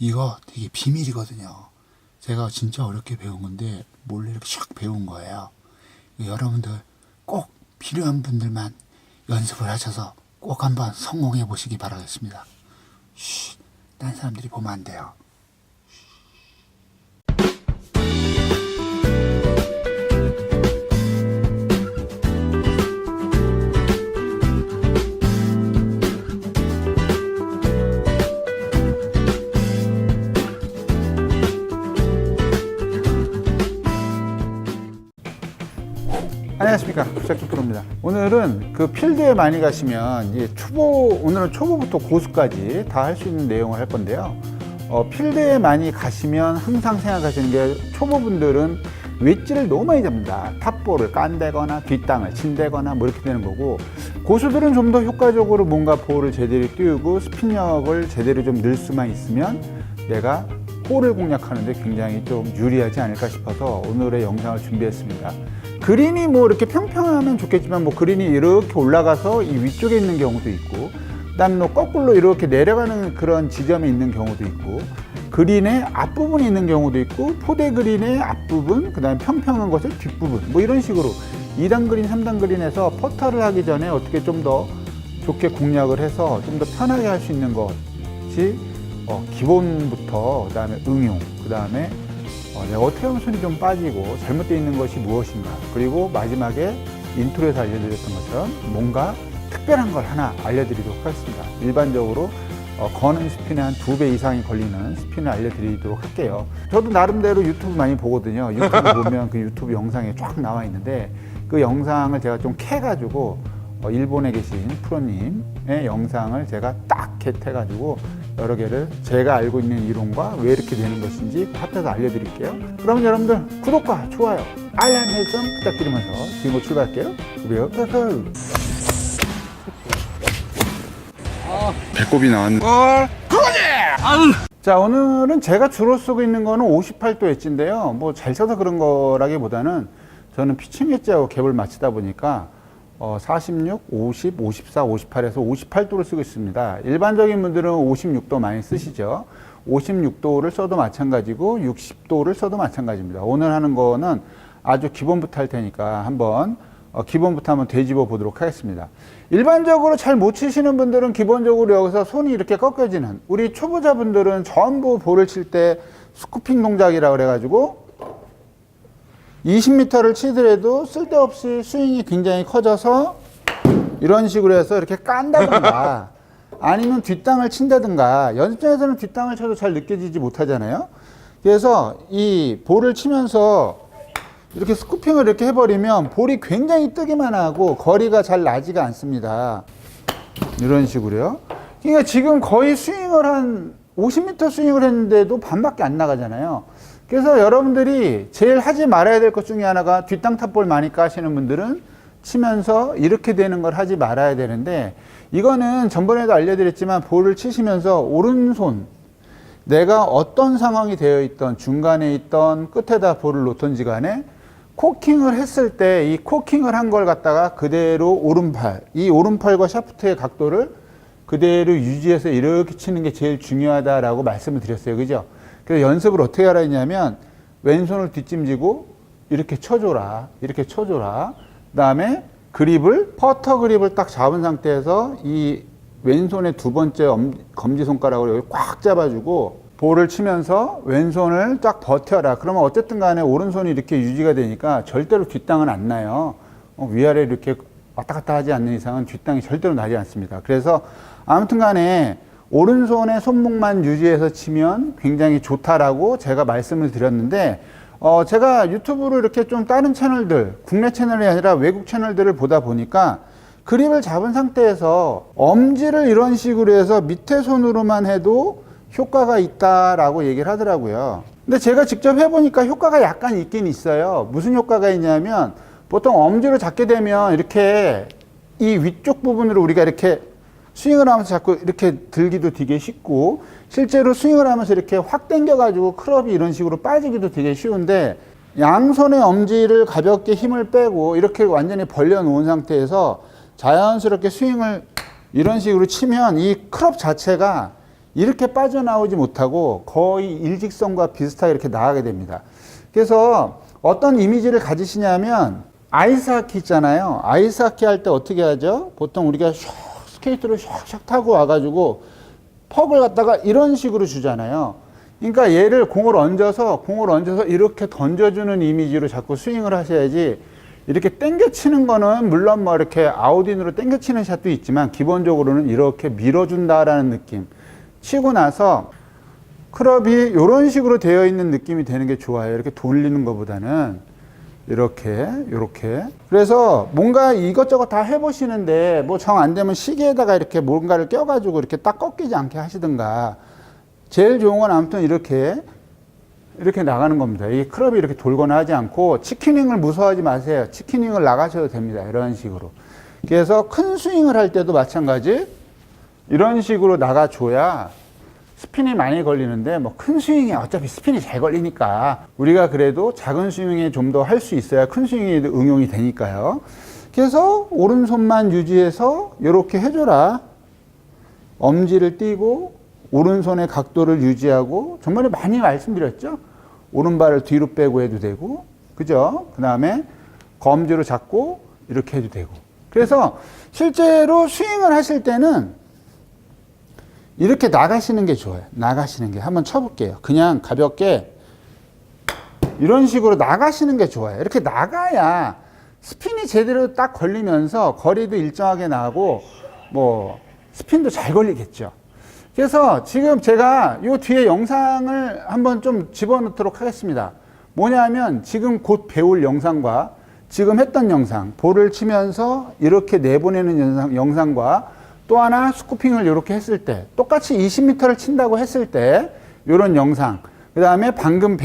이거 되게 비밀이거든요. 제가 진짜 어렵게 배운 건데 몰래 이렇게 샥 배운 거예요. 여러분들 꼭 필요한 분들만 연습을 하셔서 꼭 한번 성공해 보시기 바라겠습니다. 딴 사람들이 보면 안 돼요. 안녕하십니까, 국작교 프로입니다. 오늘은 그 필드에 많이 가시면 이제 오늘은 초보부터 고수까지 다 할 수 있는 내용을 할 건데요. 필드에 많이 가시면 항상 생각하시는 게 초보분들은 웨지를 너무 많이 잡니다. 탑볼을 깐대거나 뒷땅을 친대거나 뭐 이렇게 되는 거고, 고수들은 좀 더 효과적으로 뭔가 볼을 제대로 띄우고 스핀력을 제대로 좀 넣을 수만 있으면 내가 홀을 공략하는데 굉장히 좀 유리하지 않을까 싶어서 오늘의 영상을 준비했습니다. 그린이 뭐 이렇게 평평하면 좋겠지만 뭐 그린이 이렇게 올라가서 이 위쪽에 있는 경우도 있고, 그다음에 뭐 거꾸로 이렇게 내려가는 그런 지점이 있는 경우도 있고, 그린의 앞부분이 있는 경우도 있고, 포대 그린의 앞부분, 그다음에 평평한 것의 뒷부분, 뭐 이런 식으로 2단 그린, 3단 그린에서 퍼터를 하기 전에 어떻게 좀 더 좋게 공략을 해서 좀 더 편하게 할 수 있는 것이 기본부터, 그다음에 응용, 그다음에 내가 어떻게 하면 손이 좀 빠지고 잘못되어 있는 것이 무엇인가, 그리고 마지막에 인트로에서 알려드렸던 것처럼 뭔가 특별한 걸 하나 알려드리도록 하겠습니다. 일반적으로 거는 스핀에 한 2배 이상이 걸리는 스핀을 알려드리도록 할게요. 저도 나름대로 유튜브 많이 보거든요. 유튜브 보면 그 유튜브 영상에 쫙 나와 있는데, 그 영상을 제가 좀 캐가지고 일본에 계신 프로님의 영상을 제가 딱 겟해가지고 여러 개를 제가 알고 있는 이론과 왜 이렇게 되는 것인지 합해서 알려드릴게요. 그럼 여러분들 구독과 좋아요, 알람 설정 부탁드리면서 지금 출발할게요. 그래요. 배꼽이 나왔네. 자, 오늘은 제가 주로 쓰고 있는 거는 58도 엣지인데요. 뭐 잘 쳐서 그런 거라기보다는 저는 피칭 엣지하고 갭을 맞추다 보니까 46, 50, 54, 58에서 58도를 쓰고 있습니다. 일반적인 분들은 56도 많이 쓰시죠. 56도를 써도 마찬가지고 60도를 써도 마찬가지입니다. 오늘 하는 거는 아주 기본부터 할 테니까 한번 기본부터 한번 되짚어 보도록 하겠습니다. 일반적으로 잘 못 치시는 분들은 기본적으로 여기서 손이 이렇게 꺾여지는, 우리 초보자분들은 전부 볼을 칠 때 스쿠핑 동작이라고 그래가지고 20m를 치더라도 쓸데없이 스윙이 굉장히 커져서 이런 식으로 해서 이렇게 깐다든가 아니면 뒷땅을 친다든가, 연습장에서는 뒷땅을 쳐도 잘 느껴지지 못하잖아요. 그래서 이 볼을 치면서 이렇게 스쿠핑을 이렇게 해버리면 볼이 굉장히 뜨기만 하고 거리가 잘 나지가 않습니다. 이런 식으로요. 그러니까 지금 거의 스윙을 한 50m 스윙을 했는데도 반밖에 안 나가잖아요. 그래서 여러분들이 제일 하지 말아야 될 것 중에 하나가, 뒷땅 탑볼 많이 까시는 분들은 치면서 이렇게 되는 걸 하지 말아야 되는데, 이거는 전번에도 알려드렸지만 볼을 치시면서 오른손, 내가 어떤 상황이 되어 있던, 중간에 있던, 끝에다 볼을 놓던지 간에 코킹을 했을 때 이 코킹을 한 걸 갖다가 그대로 오른팔, 이 오른팔과 샤프트의 각도를 그대로 유지해서 이렇게 치는 게 제일 중요하다라고 말씀을 드렸어요. 그죠? 그래서 연습을 어떻게 하라 했냐면, 왼손을 뒷짐지고 이렇게 쳐줘라, 이렇게 쳐줘라. 그 다음에 그립을, 퍼터 그립을 딱 잡은 상태에서 이 왼손의 두 번째 검지손가락으로 여기 꽉 잡아주고 볼을 치면서 왼손을 딱 버텨라. 그러면 어쨌든 간에 오른손이 이렇게 유지가 되니까 절대로 뒷땅은 안 나요. 위아래 이렇게 왔다 갔다 하지 않는 이상은 뒷땅이 절대로 나지 않습니다. 그래서 아무튼 간에 오른손의 손목만 유지해서 치면 굉장히 좋다라고 제가 말씀을 드렸는데, 제가 유튜브로 이렇게 좀 다른 채널들, 국내 채널이 아니라 외국 채널들을 보다 보니까 그립을 잡은 상태에서 엄지를 이런 식으로 해서 밑에 손으로만 해도 효과가 있다라고 얘기를 하더라고요. 근데 제가 직접 해보니까 효과가 약간 있긴 있어요. 무슨 효과가 있냐면, 보통 엄지로 잡게 되면 이렇게 이 위쪽 부분으로 우리가 이렇게 스윙을 하면서 자꾸 이렇게 들기도 되게 쉽고, 실제로 스윙을 하면서 이렇게 확 당겨가지고 클럽이 이런 식으로 빠지기도 되게 쉬운데, 양손의 엄지를 가볍게 힘을 빼고 이렇게 완전히 벌려놓은 상태에서 자연스럽게 스윙을 이런 식으로 치면 이 클럽 자체가 이렇게 빠져나오지 못하고 거의 일직선과 비슷하게 이렇게 나가게 됩니다. 그래서 어떤 이미지를 가지시냐면 아이스하키 있잖아요. 아이스하키 할 때 어떻게 하죠? 보통 우리가 스케이트를 샥샥 타고 와가지고 퍽을 갖다가 이런 식으로 주잖아요. 그러니까 얘를 공을 얹어서 이렇게 던져주는 이미지로 자꾸 스윙을 하셔야지, 이렇게 당겨치는 거는 물론 뭐 이렇게 아웃인으로 당겨치는 샷도 있지만 기본적으로는 이렇게 밀어준다라는 느낌. 치고 나서 클럽이 이런 식으로 되어 있는 느낌이 되는 게 좋아요. 이렇게 돌리는 것보다는 이렇게. 그래서 뭔가 이것저것 다 해보시는데 뭐 정 안 되면 시계에다가 이렇게 뭔가를 껴가지고 이렇게 딱 꺾이지 않게 하시든가. 제일 좋은 건 아무튼 이렇게 나가는 겁니다. 이 클럽이 이렇게 돌거나 하지 않고, 치킨윙을 무서워하지 마세요. 치킨윙을 나가셔도 됩니다. 이런 식으로. 그래서 큰 스윙을 할 때도 마찬가지 이런 식으로 나가줘야 스핀이 많이 걸리는데, 뭐 큰 스윙이 어차피 스핀이 잘 걸리니까 우리가 그래도 작은 스윙에 좀 더 할 수 있어야 큰 스윙이 응용이 되니까요. 그래서 오른손만 유지해서 이렇게 해줘라. 엄지를 띄고 오른손의 각도를 유지하고, 정말 많이 말씀드렸죠? 오른발을 뒤로 빼고 해도 되고, 그죠? 그 다음에 검지로 잡고 이렇게 해도 되고. 그래서 실제로 스윙을 하실 때는 이렇게 나가시는 게 좋아요. 나가시는 게. 한번 쳐볼게요. 그냥 가볍게 이런 식으로 나가시는 게 좋아요. 이렇게 나가야 스핀이 제대로 딱 걸리면서 거리도 일정하게 나고, 뭐 스핀도 잘 걸리겠죠. 그래서 지금 제가 이 뒤에 영상을 한번 좀 집어넣도록 하겠습니다. 뭐냐면 지금 곧 배울 영상과 지금 했던 영상, 볼을 치면서 이렇게 내보내는 영상과 또 하나 스쿠핑을 이렇게 했을 때, 똑같이 20m를 친다고 했을 때 이런 영상, 그 다음에 방금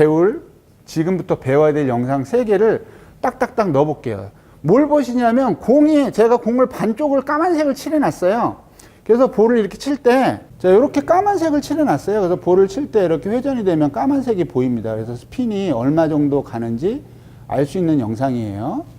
지금부터 배워야 될 영상 3개를 딱딱딱 넣어 볼게요. 뭘 보시냐면, 제가 공을 반쪽을 까만색을 칠해놨어요. 그래서 볼을 이렇게 칠 때, 자, 이렇게 까만색을 칠해놨어요. 그래서 볼을 칠 때 이렇게 회전이 되면 까만색이 보입니다. 그래서 스핀이 얼마 정도 가는지 알 수 있는 영상이에요.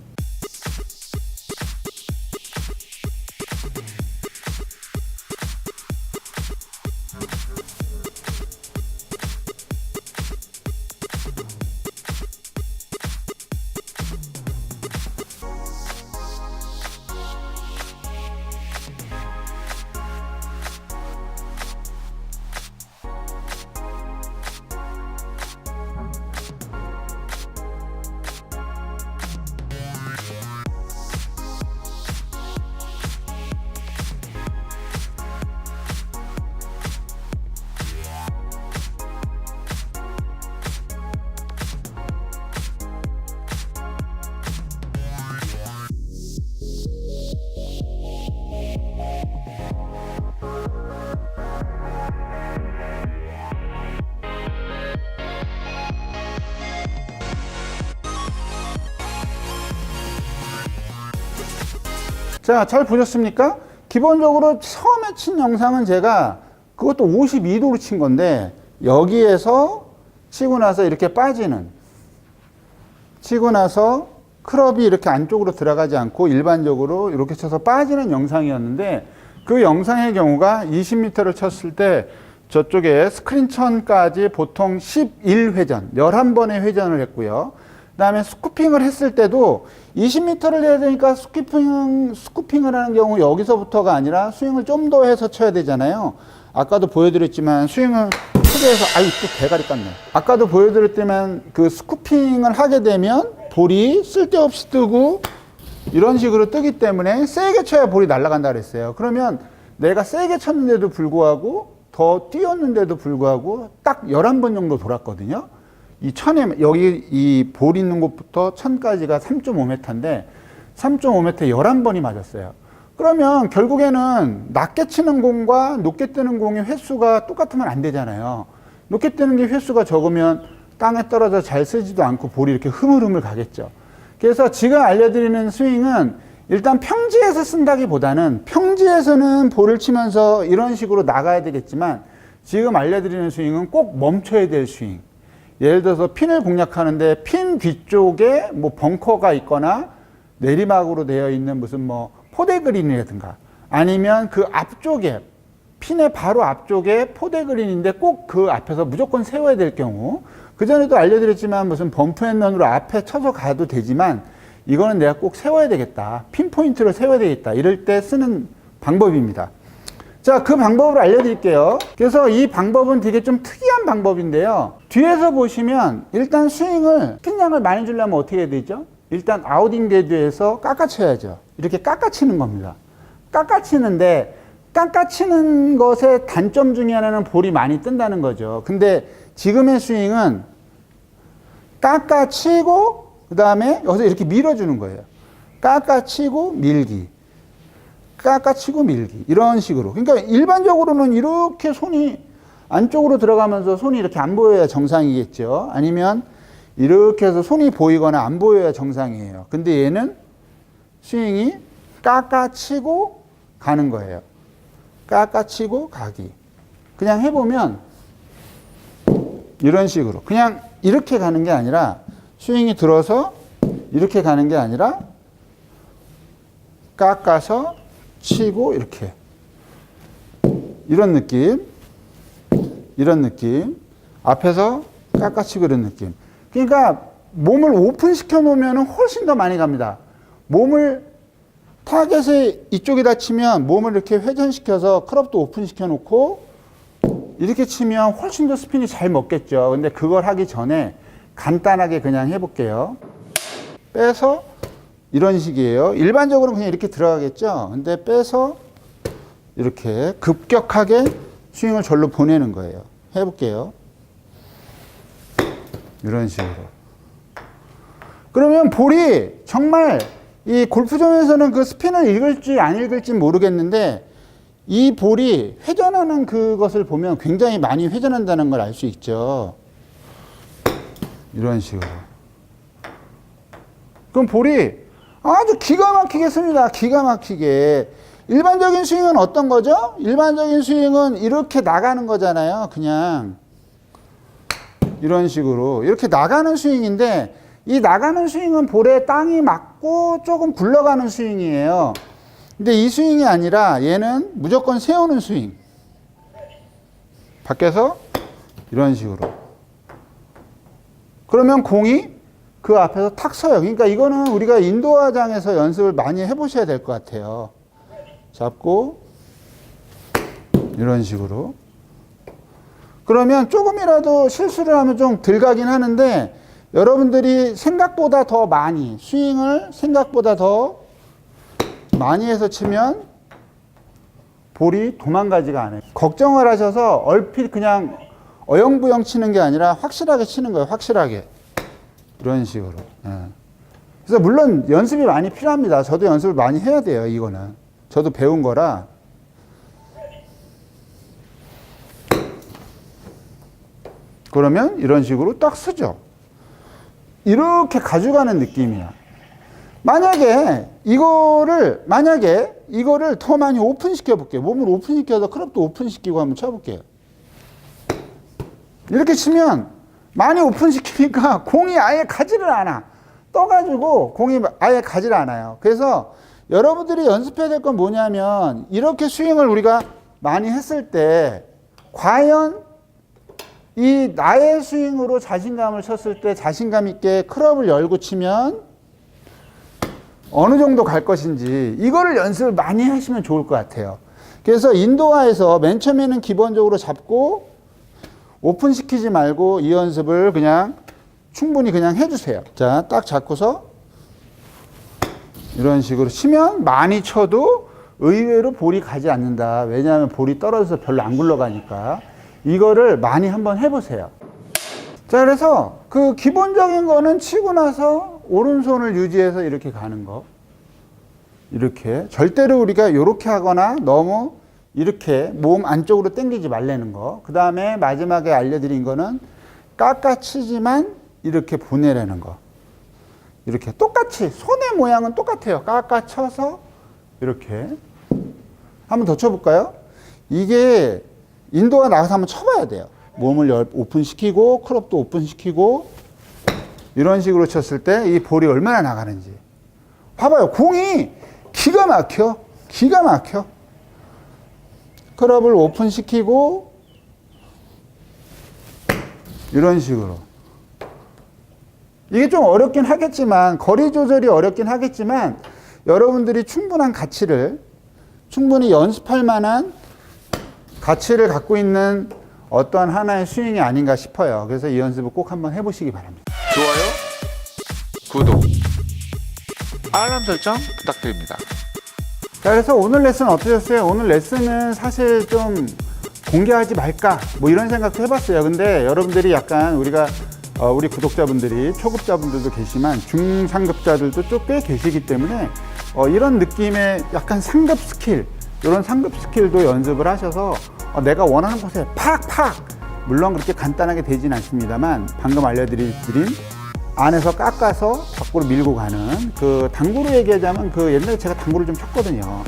자, 잘 보셨습니까? 기본적으로 처음에 친 영상은 제가 그것도 52도로 친 건데, 여기에서 치고 나서 이렇게 치고 나서 클럽이 이렇게 안쪽으로 들어가지 않고 일반적으로 이렇게 쳐서 빠지는 영상이었는데, 그 영상의 경우가 20m를 쳤을 때 저쪽에 스크린천까지 보통 11회전, 11번의 회전을 했고요. 그 다음에 스쿠핑을 했을 때도 20m를 해야 되니까 스쿠핑을 하는 경우 여기서부터가 아니라 스윙을 좀 더 해서 쳐야 되잖아요. 아까도 보여드렸지만 스윙을 크게 해서, 또 대가리 깠네. 아까도 보여드렸지만 그 스쿠핑을 하게 되면 볼이 쓸데없이 뜨고 이런 식으로 뜨기 때문에 세게 쳐야 볼이 날아간다 그랬어요. 그러면 내가 세게 쳤는데도 불구하고 더 뛰었는데도 불구하고 딱 11번 정도 돌았거든요. 이 천에, 여기 이 볼 있는 곳부터 천까지가 3.5m인데 3.5m 11번이 맞았어요. 그러면 결국에는 낮게 치는 공과 높게 뜨는 공의 횟수가 똑같으면 안 되잖아요. 높게 뜨는 게 횟수가 적으면 땅에 떨어져 잘 쓰지도 않고 볼이 이렇게 흐물흐물 가겠죠. 그래서 지금 알려드리는 스윙은 일단 평지에서 쓴다기보다는, 평지에서는 볼을 치면서 이런 식으로 나가야 되겠지만 지금 알려드리는 스윙은 꼭 멈춰야 될 스윙. 예를 들어서 핀을 공략하는데 핀 뒤쪽에 뭐 벙커가 있거나 내리막으로 되어 있는 무슨 뭐 포대 그린이라든가, 아니면 그 앞쪽에 핀의 바로 앞쪽에 포대 그린인데 꼭 그 앞에서 무조건 세워야 될 경우, 그 전에도 알려드렸지만 무슨 범프앤런으로 앞에 쳐서 가도 되지만 이거는 내가 꼭 세워야 되겠다, 핀포인트를 세워야 되겠다, 이럴 때 쓰는 방법입니다. 자, 그 방법을 알려드릴게요. 그래서 이 방법은 되게 좀 특이한 방법인데요. 뒤에서 보시면 일단 스윙을 스핀량을 많이 주려면 어떻게 해야 되죠? 일단 아웃인 데드에서 깎아쳐야죠. 이렇게 깎아치는 겁니다. 깎아치는데 깎아치는 것의 단점 중에 하나는 볼이 많이 뜬다는 거죠. 근데 지금의 스윙은 깎아치고 그 다음에 여기서 이렇게 밀어주는 거예요. 깎아치고 밀기, 깎아치고 밀기, 이런 식으로. 그러니까 일반적으로는 이렇게 손이 안쪽으로 들어가면서 손이 이렇게 안 보여야 정상이겠죠. 아니면 이렇게 해서 손이 보이거나 안 보여야 정상이에요. 근데 얘는 스윙이 깎아치고 가는 거예요. 깎아치고 가기. 그냥 해보면 이런 식으로 그냥 이렇게 가는 게 아니라, 스윙이 들어서 이렇게 가는 게 아니라 깎아서 치고 이렇게, 이런 느낌, 이런 느낌, 앞에서 깎아치고 이런 느낌. 그러니까 몸을 오픈시켜 놓으면 훨씬 더 많이 갑니다. 몸을 타겟에 이쪽에다 치면 몸을 이렇게 회전시켜서 클럽도 오픈시켜 놓고 이렇게 치면 훨씬 더 스핀이 잘 먹겠죠. 근데 그걸 하기 전에 간단하게 그냥 해볼게요. 빼서 이런 식이에요. 일반적으로 그냥 이렇게 들어가겠죠. 근데 빼서 이렇게 급격하게 스윙을 절로 보내는 거예요. 해볼게요. 이런 식으로. 그러면 볼이 정말 이 골프존에서는 그 스핀을 읽을지 안 읽을지 모르겠는데, 이 볼이 회전하는 그것을 보면 굉장히 많이 회전한다는 걸 알 수 있죠. 이런 식으로. 그럼 볼이 아주 기가 막히게 씁니다. 기가 막히게. 일반적인 스윙은 어떤 거죠? 일반적인 스윙은 이렇게 나가는 거잖아요. 그냥 이런 식으로 이렇게 나가는 스윙인데, 이 나가는 스윙은 볼에 땅이 맞고 조금 굴러가는 스윙이에요. 근데 이 스윙이 아니라 얘는 무조건 세우는 스윙. 밖에서 이런 식으로. 그러면 공이 그 앞에서 탁 서요. 그러니까 이거는 우리가 인도어장에서 연습을 많이 해보셔야 될 것 같아요. 잡고 이런 식으로. 그러면 조금이라도 실수를 하면 좀 덜 가긴 하는데, 여러분들이 생각보다 더 많이, 스윙을 생각보다 더 많이 해서 치면 볼이 도망가지가 않아요. 걱정을 하셔서 얼핏 그냥 어영부영 치는 게 아니라 확실하게 치는 거예요. 확실하게. 이런 식으로. 그래서 물론 연습이 많이 필요합니다. 저도 연습을 많이 해야 돼요. 이거는 저도 배운 거라. 그러면 이런 식으로 딱 쓰죠. 이렇게 가져가는 느낌이야. 만약에 이거를 더 많이 오픈시켜 볼게요. 몸을 오픈시켜서 클럽도 오픈시키고 한번 쳐볼게요. 이렇게 치면 많이 오픈시키니까 공이 아예 가지를 않아. 떠가지고 공이 아예 가지를 않아요. 그래서 여러분들이 연습해야 될 건 뭐냐면, 이렇게 스윙을 우리가 많이 했을 때 과연 이 나의 스윙으로 자신감을 쳤을 때 자신감 있게 클럽을 열고 치면 어느 정도 갈 것인지, 이거를 연습을 많이 하시면 좋을 것 같아요. 그래서 인도어에서 맨 처음에는 기본적으로 잡고 오픈시키지 말고 이 연습을 그냥 충분히 그냥 해주세요. 자, 딱 잡고서 이런 식으로 치면 많이 쳐도 의외로 볼이 가지 않는다. 왜냐하면 볼이 떨어져서 별로 안 굴러가니까. 이거를 많이 한번 해보세요. 자, 그래서 그 기본적인 거는 치고 나서 오른손을 유지해서 이렇게 가는 거. 이렇게. 절대로 우리가 이렇게 하거나 너무 이렇게 몸 안쪽으로 당기지 말라는 거. 그 다음에 마지막에 알려드린 거는 깎아치지만 이렇게 보내라는 거. 이렇게 똑같이 손의 모양은 똑같아요. 깎아쳐서 이렇게. 한번 더 쳐볼까요? 이게 인도가 나가서 한번 쳐봐야 돼요. 몸을 오픈시키고 클럽도 오픈시키고 이런 식으로 쳤을 때 이 볼이 얼마나 나가는지. 봐봐요. 공이 기가 막혀. 기가 막혀. 클럽을 오픈시키고 이런 식으로. 이게 좀 어렵긴 하겠지만, 거리 조절이 어렵긴 하겠지만 여러분들이 충분한 가치를, 충분히 연습할 만한 가치를 갖고 있는 어떠한 하나의 스윙이 아닌가 싶어요. 그래서 이 연습을 꼭 한번 해보시기 바랍니다. 좋아요, 구독, 알람 설정 부탁드립니다. 자, 그래서 오늘 레슨 어떠셨어요? 오늘 레슨은 사실 좀 공개하지 말까 뭐 이런 생각도 해봤어요. 근데 여러분들이 약간 우리 구독자분들이 초급자분들도 계시지만 중상급자들도 꽤 계시기 때문에 이런 느낌의 약간 상급 스킬, 이런 상급 스킬도 연습을 하셔서 내가 원하는 곳에 팍팍, 물론 그렇게 간단하게 되진 않습니다만 방금 알려드린 안에서 깎아서 밖으로 밀고 가는, 그 당구로 얘기하자면 그 옛날에 제가 당구를 좀 쳤거든요.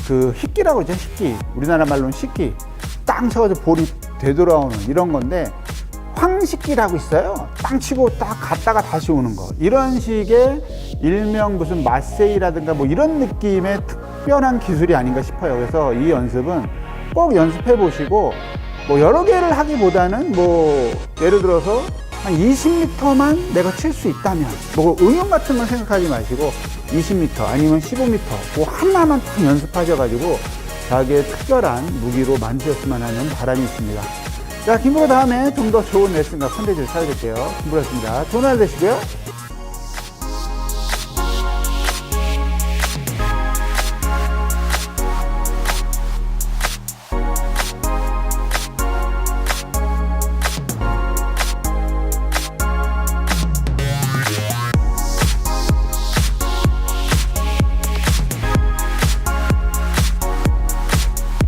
그 힛기라고 하죠. 힛기, 우리나라 말로는 힛기, 땅 쳐가지고 볼이 되돌아오는 이런 건데, 황식기라고 있어요. 땅 치고 딱 갔다가 다시 오는 거. 이런 식의 일명 무슨 마세이라든가 뭐 이런 느낌의 특별한 기술이 아닌가 싶어요. 그래서 이 연습은 꼭 연습해 보시고, 뭐 여러 개를 하기보다는 뭐 예를 들어서 한 20m만 내가 칠 수 있다면, 뭐 응용 같은 건 생각하지 마시고 20m 아니면 15m 뭐 하나만 딱 연습하셔가지고 자기의 특별한 무기로 만드셨으면 하는 바람이 있습니다. 자, 김부로 다음에 좀 더 좋은 레슨과 컨텐츠를 찾아뵐게요. 김부로였습니다. 좋은 하루 되시고요.